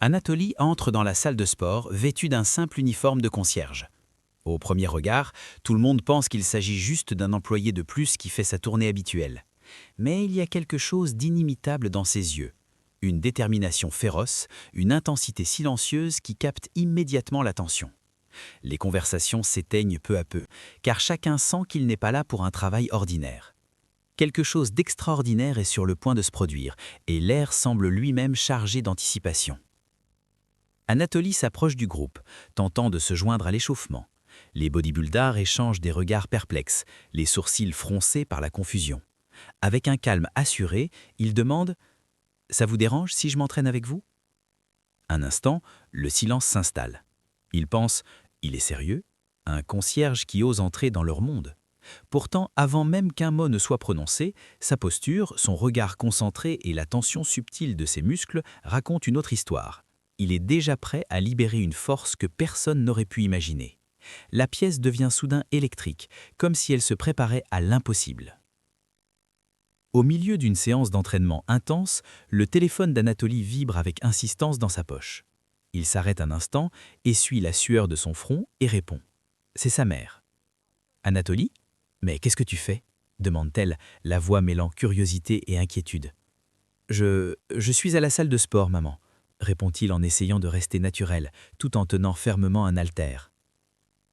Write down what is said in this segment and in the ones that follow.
Anatoly entre dans la salle de sport vêtu d'un simple uniforme de concierge. Au premier regard, tout le monde pense qu'il s'agit juste d'un employé de plus qui fait sa tournée habituelle. Mais il y a quelque chose d'inimitable dans ses yeux. Une détermination féroce, une intensité silencieuse qui capte immédiatement l'attention. Les conversations s'éteignent peu à peu, car chacun sent qu'il n'est pas là pour un travail ordinaire. Quelque chose d'extraordinaire est sur le point de se produire, et l'air semble lui-même chargé d'anticipation. Anatoly s'approche du groupe, tentant de se joindre à l'échauffement. Les bodybuilders échangent des regards perplexes, les sourcils froncés par la confusion. Avec un calme assuré, il demande « Ça vous dérange si je m'entraîne avec vous ?» Un instant, le silence s'installe. Ils pensent « Il est sérieux ? Un concierge qui ose entrer dans leur monde ?» Pourtant, avant même qu'un mot ne soit prononcé, sa posture, son regard concentré et la tension subtile de ses muscles racontent une autre histoire. Il est déjà prêt à libérer une force que personne n'aurait pu imaginer. La pièce devient soudain électrique, comme si elle se préparait à l'impossible. Au milieu d'une séance d'entraînement intense, le téléphone d'Anatoly vibre avec insistance dans sa poche. Il s'arrête un instant, essuie la sueur de son front et répond. C'est sa mère. « Anatoly ? Mais qu'est-ce que tu fais ?» demande-t-elle, la voix mêlant curiosité et inquiétude. « Je suis à la salle de sport, maman. » répond-il en essayant de rester naturel, tout en tenant fermement un haltère.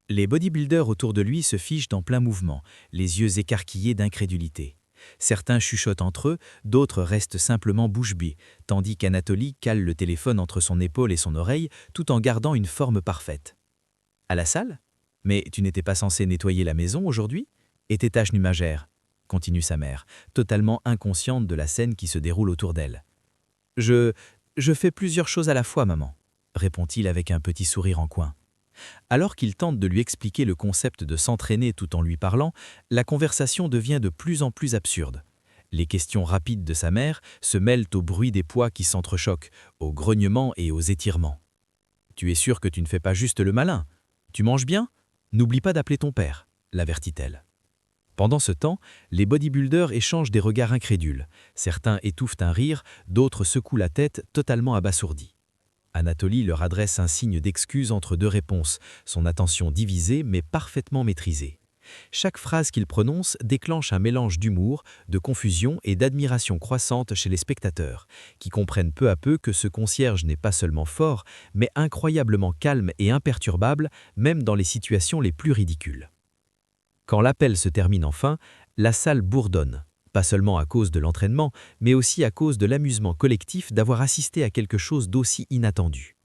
Les bodybuilders autour de lui se figent en plein mouvement, les yeux écarquillés d'incrédulité. Certains chuchotent entre eux, d'autres restent simplement bouche bée, tandis qu'Anatoly cale le téléphone entre son épaule et son oreille, tout en gardant une forme parfaite. « À la salle ? Mais tu n'étais pas censé nettoyer la maison aujourd'hui ? Et tes tâches numagères ?» continue sa mère, totalement inconsciente de la scène qui se déroule autour d'elle. « Je fais plusieurs choses à la fois, maman, » répond-il avec un petit sourire en coin. Alors qu'il tente de lui expliquer le concept de s'entraîner tout en lui parlant, la conversation devient de plus en plus absurde. Les questions rapides de sa mère se mêlent au bruit des poids qui s'entrechoquent, aux grognements et aux étirements. « Tu es sûr que tu ne fais pas juste le malin ? Tu manges bien ? N'oublie pas d'appeler ton père, » l'avertit-elle. Pendant ce temps, les bodybuilders échangent des regards incrédules. Certains étouffent un rire, d'autres secouent la tête, totalement abasourdis. Anatoly leur adresse un signe d'excuse entre deux réponses, son attention divisée mais parfaitement maîtrisée. Chaque phrase qu'il prononce déclenche un mélange d'humour, de confusion et d'admiration croissante chez les spectateurs, qui comprennent peu à peu que ce concierge n'est pas seulement fort, mais incroyablement calme et imperturbable, même dans les situations les plus ridicules. Quand l'appel se termine enfin, la salle bourdonne, pas seulement à cause de l'entraînement, mais aussi à cause de l'amusement collectif d'avoir assisté à quelque chose d'aussi inattendu.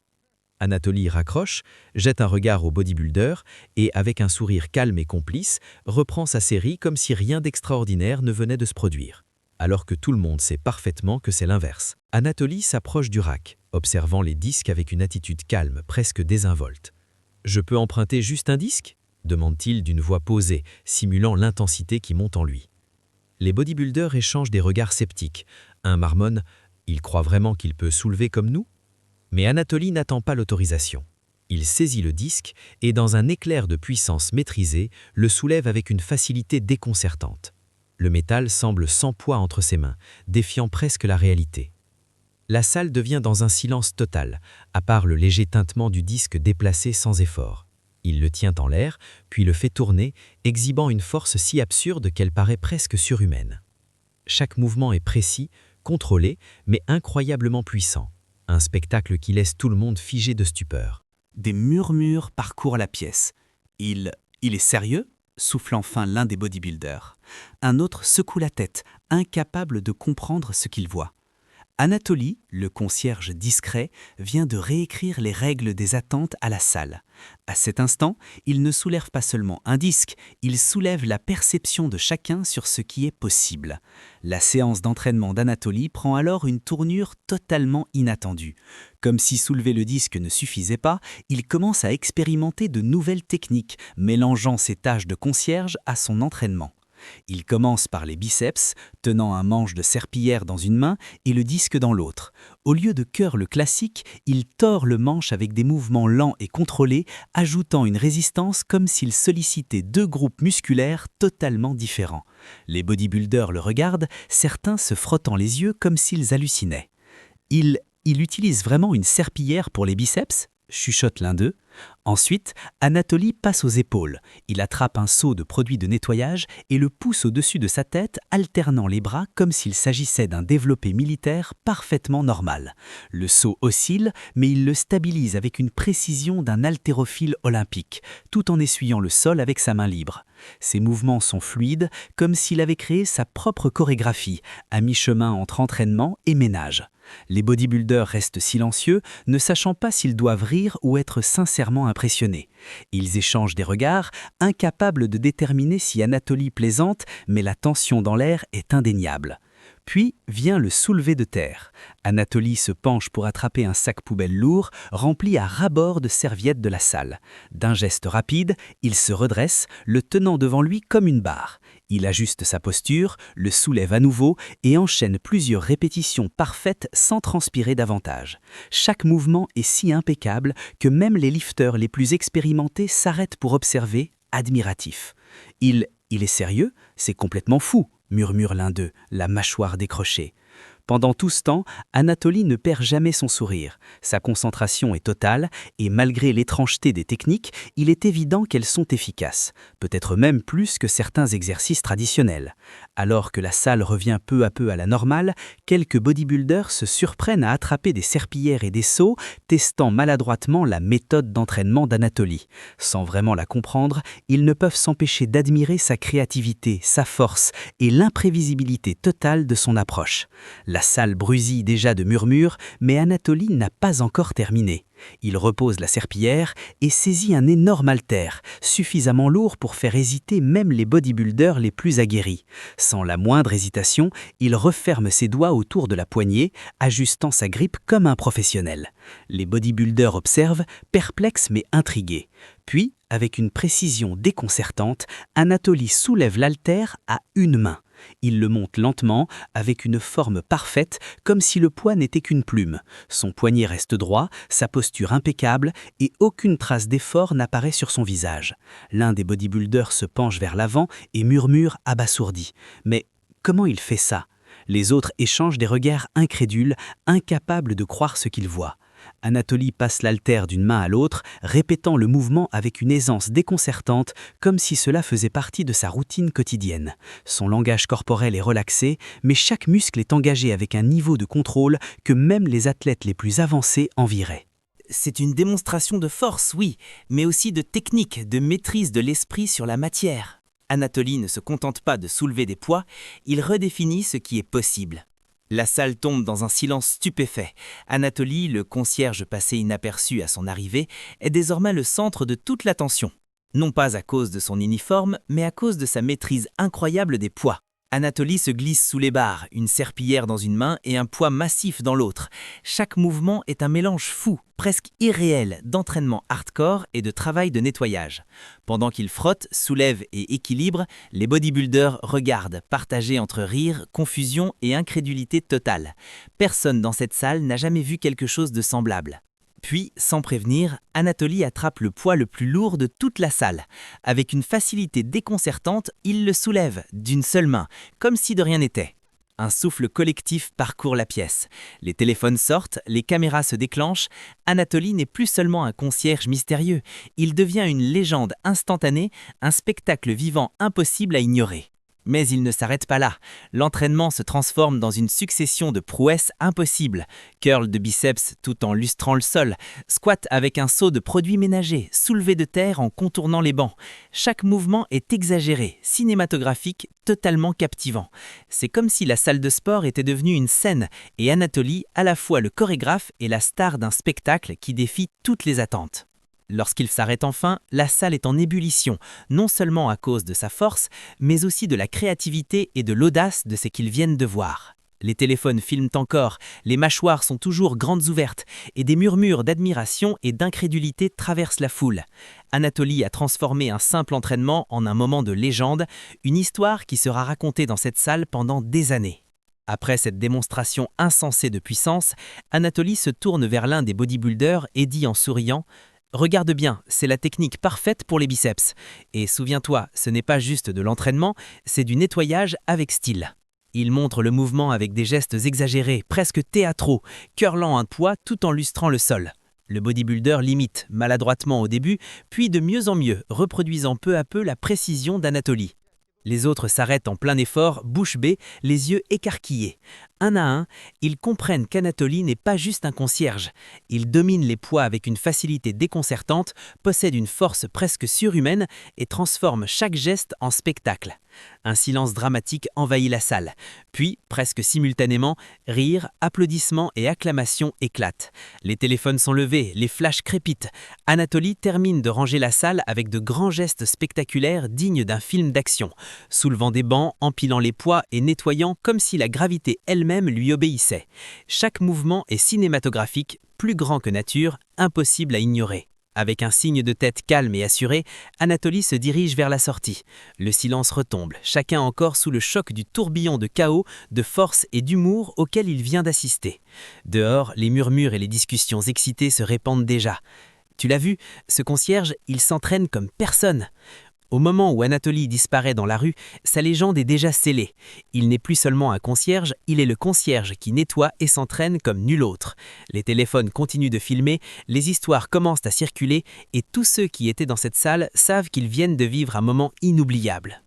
Anatoly raccroche, jette un regard au bodybuilder et, avec un sourire calme et complice, reprend sa série comme si rien d'extraordinaire ne venait de se produire, alors que tout le monde sait parfaitement que c'est l'inverse. Anatoly s'approche du rack, observant les disques avec une attitude calme, presque désinvolte. « Je peux emprunter juste un disque ?» demande-t-il d'une voix posée, simulant l'intensité qui monte en lui. Les bodybuilders échangent des regards sceptiques. Un marmonne « Il croit vraiment qu'il peut soulever comme nous ?» Mais Anatoly n'attend pas l'autorisation. Il saisit le disque et, dans un éclair de puissance maîtrisée, le soulève avec une facilité déconcertante. Le métal semble sans poids entre ses mains, défiant presque la réalité. La salle devient dans un silence total, à part le léger tintement du disque déplacé sans effort. Il le tient en l'air, puis le fait tourner, exhibant une force si absurde qu'elle paraît presque surhumaine. Chaque mouvement est précis, contrôlé, mais incroyablement puissant. Un spectacle qui laisse tout le monde figé de stupeur. Des murmures parcourent la pièce. Il est sérieux ? Souffle enfin l'un des bodybuilders. Un autre secoue la tête, incapable de comprendre ce qu'il voit. Anatoly, le concierge discret, vient de réécrire les règles des attentes à la salle. À cet instant, il ne soulève pas seulement un disque, il soulève la perception de chacun sur ce qui est possible. La séance d'entraînement d'Anatoly prend alors une tournure totalement inattendue. Comme si soulever le disque ne suffisait pas, il commence à expérimenter de nouvelles techniques, mélangeant ses tâches de concierge à son entraînement. Il commence par les biceps, tenant un manche de serpillière dans une main et le disque dans l'autre. Au lieu de curl classique, il tord le manche avec des mouvements lents et contrôlés, ajoutant une résistance comme s'il sollicitait deux groupes musculaires totalement différents. Les bodybuilders le regardent, certains se frottant les yeux comme s'ils hallucinaient. Il Il utilise vraiment une serpillière pour les biceps ? Chuchote l'un d'eux. Ensuite, Anatoly passe aux épaules. Il attrape un seau de produit de nettoyage et le pousse au-dessus de sa tête, alternant les bras comme s'il s'agissait d'un développé militaire parfaitement normal. Le seau oscille, mais il le stabilise avec une précision d'un haltérophile olympique, tout en essuyant le sol avec sa main libre. Ses mouvements sont fluides, comme s'il avait créé sa propre chorégraphie, à mi-chemin entre entraînement et ménage. Les bodybuilders restent silencieux, ne sachant pas s'ils doivent rire ou être sincèrement impressionnés. Ils échangent des regards, incapables de déterminer si Anatoly plaisante, mais la tension dans l'air est indéniable. Puis vient le soulevé de terre. Anatoly se penche pour attraper un sac poubelle lourd, rempli à ras-bord de serviettes de la salle. D'un geste rapide, il se redresse, le tenant devant lui comme une barre. Il ajuste sa posture, le soulève à nouveau et enchaîne plusieurs répétitions parfaites sans transpirer davantage. Chaque mouvement est si impeccable que même les lifters les plus expérimentés s'arrêtent pour observer, admiratifs. Il est sérieux ? C'est complètement fou, murmure l'un d'eux, la mâchoire décrochée. Pendant tout ce temps, Anatoly ne perd jamais son sourire. Sa concentration est totale et malgré l'étrangeté des techniques, il est évident qu'elles sont efficaces, peut-être même plus que certains exercices traditionnels. Alors que la salle revient peu à peu à la normale, quelques bodybuilders se surprennent à attraper des serpillières et des seaux, testant maladroitement la méthode d'entraînement d'Anatoly. Sans vraiment la comprendre, ils ne peuvent s'empêcher d'admirer sa créativité, sa force et l'imprévisibilité totale de son approche. La salle brusille déjà de murmures, mais Anatoly n'a pas encore terminé. Il repose la serpillière et saisit un énorme haltère, suffisamment lourd pour faire hésiter même les bodybuilders les plus aguerris. Sans la moindre hésitation, il referme ses doigts autour de la poignée, ajustant sa grippe comme un professionnel. Les bodybuilders observent, perplexes mais intrigués. Puis, avec une précision déconcertante, Anatoly soulève l'haltère à une main. Il le monte lentement, avec une forme parfaite, comme si le poids n'était qu'une plume. Son poignet reste droit, sa posture impeccable, et aucune trace d'effort n'apparaît sur son visage. L'un des bodybuilders se penche vers l'avant et murmure abasourdi. Mais comment il fait ça ? Les autres échangent des regards incrédules, incapables de croire ce qu'ils voient. Anatoly passe l'haltère d'une main à l'autre, répétant le mouvement avec une aisance déconcertante, comme si cela faisait partie de sa routine quotidienne. Son langage corporel est relaxé, mais chaque muscle est engagé avec un niveau de contrôle que même les athlètes les plus avancés envieraient. C'est une démonstration de force, oui, mais aussi de technique, de maîtrise de l'esprit sur la matière. Anatoly ne se contente pas de soulever des poids, il redéfinit ce qui est possible. La salle tombe dans un silence stupéfait. Anatoly, le concierge passé inaperçu à son arrivée, est désormais le centre de toute l'attention. Non pas à cause de son uniforme, mais à cause de sa maîtrise incroyable des poids. Anatoly se glisse sous les barres, une serpillière dans une main et un poids massif dans l'autre. Chaque mouvement est un mélange fou, presque irréel, d'entraînement hardcore et de travail de nettoyage. Pendant qu'il frotte, soulève et équilibre, les bodybuilders regardent, partagés entre rire, confusion et incrédulité totale. Personne dans cette salle n'a jamais vu quelque chose de semblable. Puis, sans prévenir, Anatoly attrape le poids le plus lourd de toute la salle. Avec une facilité déconcertante, il le soulève d'une seule main, comme si de rien n'était. Un souffle collectif parcourt la pièce. Les téléphones sortent, les caméras se déclenchent. Anatoly n'est plus seulement un concierge mystérieux, il devient une légende instantanée, un spectacle vivant impossible à ignorer. Mais il ne s'arrête pas là. L'entraînement se transforme dans une succession de prouesses impossibles. Curl de biceps tout en lustrant le sol, squat avec un seau de produits ménagers, soulevé de terre en contournant les bancs. Chaque mouvement est exagéré, cinématographique, totalement captivant. C'est comme si la salle de sport était devenue une scène et Anatoly, à la fois le chorégraphe et la star d'un spectacle qui défie toutes les attentes. Lorsqu'il s'arrête enfin, la salle est en ébullition, non seulement à cause de sa force, mais aussi de la créativité et de l'audace de ce qu'ils viennent de voir. Les téléphones filment encore, les mâchoires sont toujours grandes ouvertes, et des murmures d'admiration et d'incrédulité traversent la foule. Anatoly a transformé un simple entraînement en un moment de légende, une histoire qui sera racontée dans cette salle pendant des années. Après cette démonstration insensée de puissance, Anatoly se tourne vers l'un des bodybuilders et dit en souriant « Regarde bien, c'est la technique parfaite pour les biceps. Et souviens-toi, ce n'est pas juste de l'entraînement, c'est du nettoyage avec style. » Il montre le mouvement avec des gestes exagérés, presque théâtraux, curlant un poids tout en lustrant le sol. Le bodybuilder l'imite, maladroitement au début, puis de mieux en mieux, reproduisant peu à peu la précision d'Anatoly. Les autres s'arrêtent en plein effort, bouche bée, les yeux écarquillés. Un à un, ils comprennent qu'Anatoly n'est pas juste un concierge. Il domine les poids avec une facilité déconcertante, possède une force presque surhumaine et transforme chaque geste en spectacle. Un silence dramatique envahit la salle. Puis, presque simultanément, rires, applaudissements et acclamations éclatent. Les téléphones sont levés, les flashs crépitent. Anatoly termine de ranger la salle avec de grands gestes spectaculaires dignes d'un film d'action, soulevant des bancs, empilant les poids et nettoyant comme si la gravité elle-même lui obéissait. Chaque mouvement est cinématographique, plus grand que nature, impossible à ignorer. Avec un signe de tête calme et assuré, Anatoly se dirige vers la sortie. Le silence retombe, chacun encore sous le choc du tourbillon de chaos, de force et d'humour auquel il vient d'assister. Dehors, les murmures et les discussions excitées se répandent déjà. Tu l'as vu, ce concierge, il s'entraîne comme personne. Au moment où Anatoly disparaît dans la rue, sa légende est déjà scellée. Il n'est plus seulement un concierge, il est le concierge qui nettoie et s'entraîne comme nul autre. Les téléphones continuent de filmer, les histoires commencent à circuler et tous ceux qui étaient dans cette salle savent qu'ils viennent de vivre un moment inoubliable.